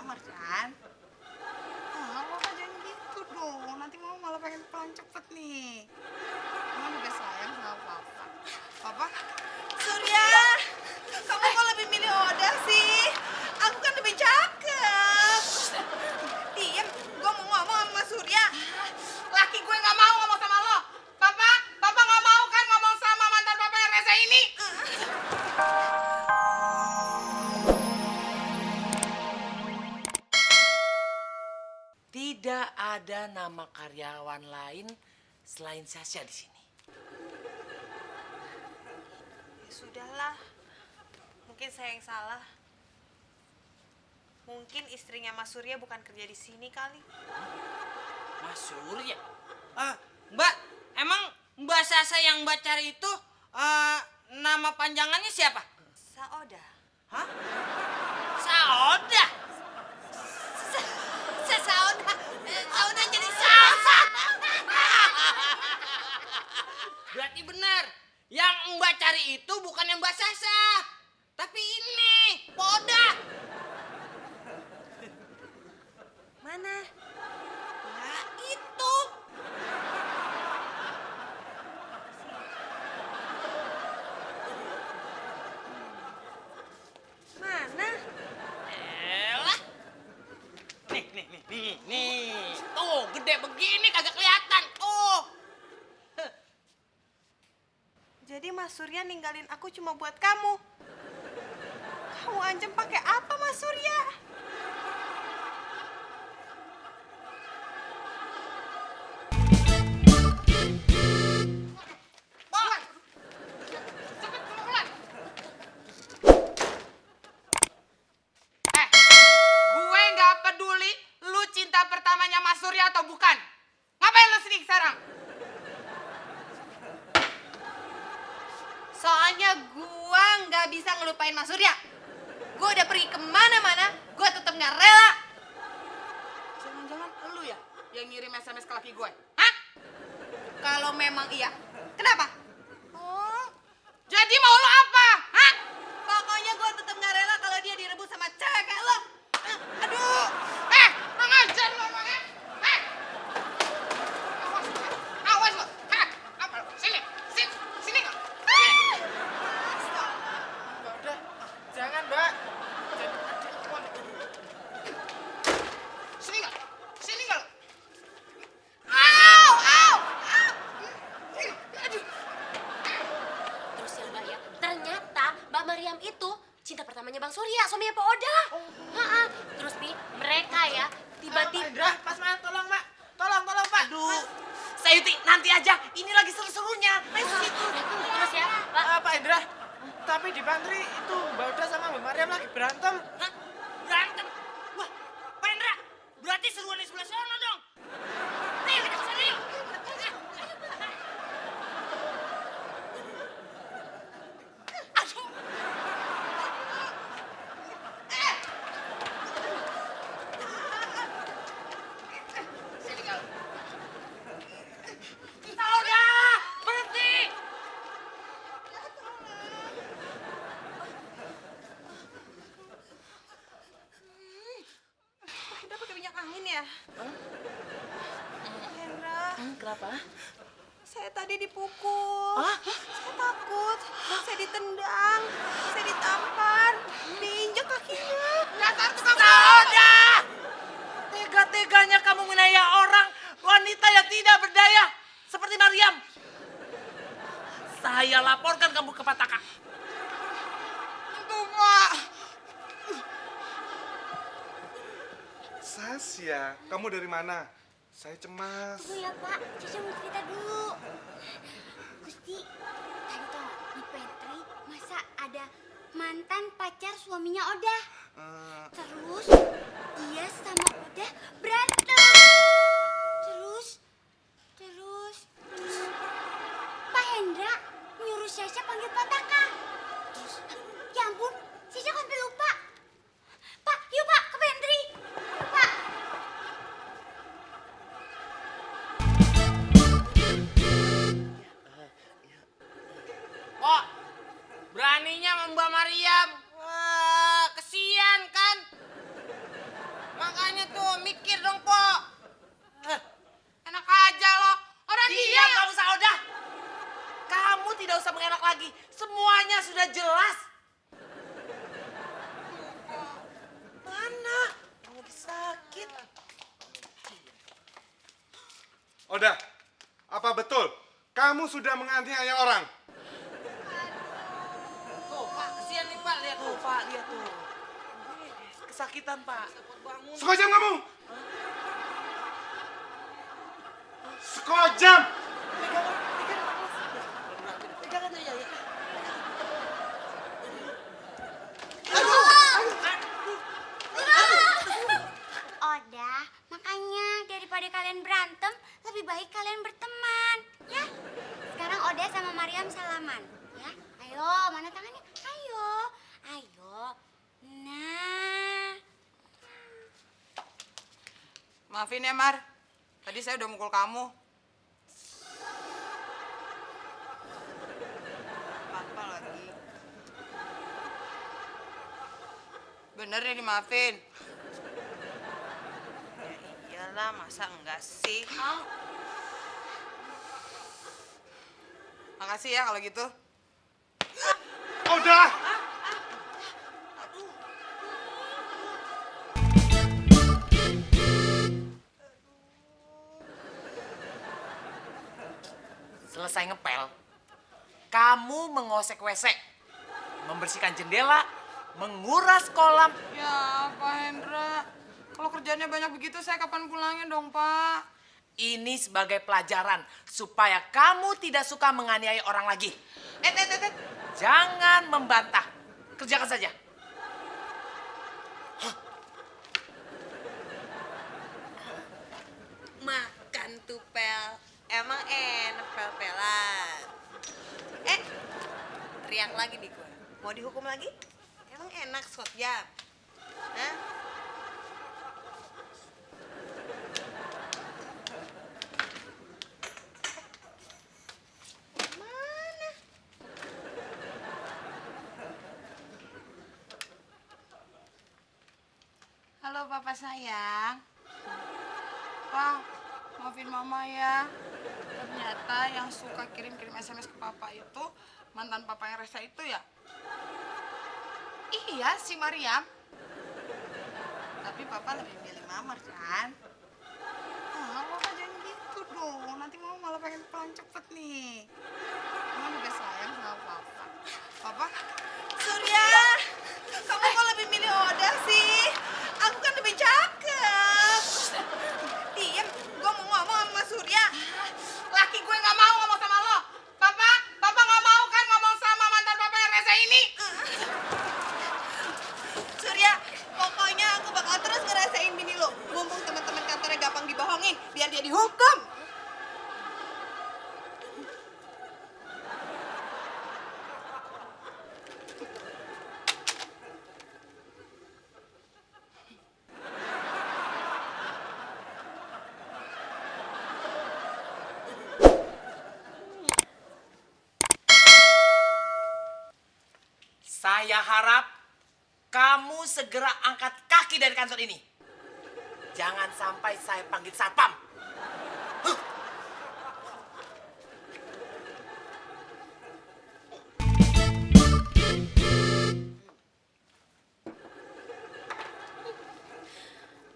kamar kan? Ah, Papa jangan gitu dong. Nanti Mama malah pengen pulang cepet nih. Mama juga sayang sama Papa. Papa, Surya, kamu kok lebih milih Oda sih? Aku kan lebih cakep. Diam, gue mau ngomong sama Surya. Laki gue nggak mau ngomong sama lo. Papa nggak mau kan ngomong sama mantan Papa yang rese ini. Tidak ada nama karyawan lain selain Sasha di sini. Ya sudahlah, mungkin saya yang salah. Mungkin istrinya Mas Surya bukan kerja di sini kali. Mas Surya? Mbak, emang Mbak Sasha yang Mbak cari itu nama panjangannya siapa? Saoda. Hah? Saoda? Saoda. Saoda jadi Sasa. Berarti benar. Yang Mbak cari itu bukan yang Mbak Sasha. Tapi ini, Poda. Mana? Nah, itu. Mana? Elah. Nih. Tuh, gede begini kagak kelihatan. Tuh. Jadi Mas Surya ninggalin aku cuma buat kamu. Kamu ancam pakai apa Mas Surya? Keluar. Cepet keluar. Gue nggak peduli lu cinta pertamanya Mas Surya atau bukan. Ngapain lu sini sekarang? Soalnya gua nggak bisa ngelupain Mas Surya. Gua udah pergi kemana-mana, gua tetap nggak rela. Jangan-jangan lu ya yang ngirim SMS ke laki gue? Hah? Kalau memang iya, kenapa? Oh, jadi mau lu apa? Hah? Pokoknya gua tetap nggak rela kalau dia direbut sama cewek kayak lo. Aduh, ngajar lu emang ya? Awas lu. Apa lu? Sini nggak? Udah, jangan Mbak. Sini nggak lu? Au! Aduh. Terus ya Mbak ya, ternyata Mbak Mariam itu cinta pertamanya Bang Surya, suaminya Pak Oda. Terus nih mereka ya tiba-tiba. Indra, Mas Man, tolong Pak. Tolong Pak. Aduh, Sayuti, nanti aja. Ini lagi seru-serunya. Ayo situ. Terus ya Pak. Pak Indra, tapi di pantry itu Mbak Uda sama Mbak Mariam lagi berantem. Hah? Berantem? Wah, Pak Indra, berarti seruan di sebelah sana dong. Nih, kita kesana yuk. Aduh. Sini nggak lu? Saoda, berhenti. Udah pakai minyak angin ya? Hendra, Kenapa? saya tadi dipukul. Hah? Saya takut. Saya ditendang. Saya ditampar. Diinjak kakinya. Dasar tukang Saoda! Tega-teganya kamu menaya orang wanita yang tidak berdaya seperti Mariam. Saya laporkan kamu ke Pataka. Tuh, Pak. Sasya, kamu dari mana? Saya cemas. Tunggu ya Pak, Caca mau cerita dulu. Gusti, tadi tau gak, di pantry masa ada mantan pacar suaminya Oda. Eh, Terus dia sama Oda berantem. Terus Pak Hendra nyuruh Caca panggil Pataka. Ya ampun, Caca sampai lupa. Pak, yuk Pak ke pantry. Yuk, Pak. Kok beraninya Mbak Mariam? Wah, kesian kan? makanya tuh mikir dong, Pok. Enak aja lo. Orang dia. Diam kamu Sauda. Kamu tidak usah mengelak lagi. Semuanya sudah jelas. Mana? Kamu sakit. Oda, apa betul kamu sudah menganiaya orang? Tuh, Pak, kesian nih, Pak. Lihat Tuh, tuh. Pak, lihat tuh. Kesakitan, Pak. Bangun. Sekojam kamu! Sekojam! Pegangan tuh ya. Oda, makanya daripada kalian berantem, lebih baik kalian berteman, ya. Sekarang Oda sama Mariam salaman, ya. Ayo, mana tangannya? Ayo, ayo. Nah, Maafin ya, Mar. Tadi saya udah mukul kamu. Apa lagi? Bener ya dimaafin. Ya iyalah, masa enggak sih? Makasih ya kalau gitu. Oda! Selesai ngepel, kamu mengosek WC, membersihkan jendela, menguras kolam. Ya, Pak Hendra. Kalau kerjanya banyak begitu, saya kapan pulangnya dong, Pak? Ini sebagai pelajaran supaya kamu tidak suka menganiaya orang lagi. Jangan membantah. Kerjakan saja. Makan tuh, Pel. Emang enak pel-pelan. Teriak lagi di gue. Mau dihukum lagi? Emang enak, Scott Jam. Hah? Mana? Halo, Papa sayang. Pak, maafin Mama ya. Ternyata yang suka kirim-kirim SMS ke Papa itu mantan Papa yang Resa itu ya? Iya, si Mariam. Tapi Papa lebih milih Mama kan? Ah, Papa jangan gitu dong. Nanti Mama malah pengen pulang cepet nih. Mama juga sayang sama Papa. Papa, Surya, kamu kok lebih milih Oda sih? Aku kan lebih cakep. Diam, gue mau ngomong sama Surya. laki gue nggak mau ngomong sama lo. Papa nggak mau kan ngomong sama mantan Papa yang Resa ini. Surya, pokoknya aku bakal terus ngerasain bini lo. Mumpung teman-teman kantornya gampang dibohongin, biar dia dihukum. Saya harap kamu segera angkat kaki dari kantor ini. Jangan sampai saya panggil satpam.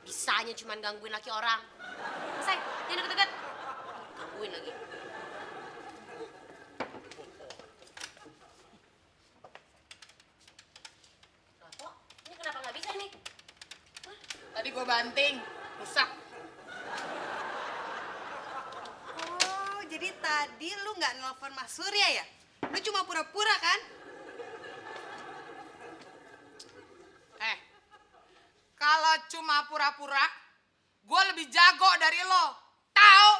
Bisanya cuma gangguin laki orang. Say, jangan deket-deket. Gangguin lagi. Lah, kok ini kenapa nggak bisa nih? Tadi gue banting, rusak. Oh, jadi tadi lu nggak nelfon Mas Surya ya? Lu cuma pura-pura kan? Kalau cuma pura-pura, gue lebih jago dari lo. Tahu?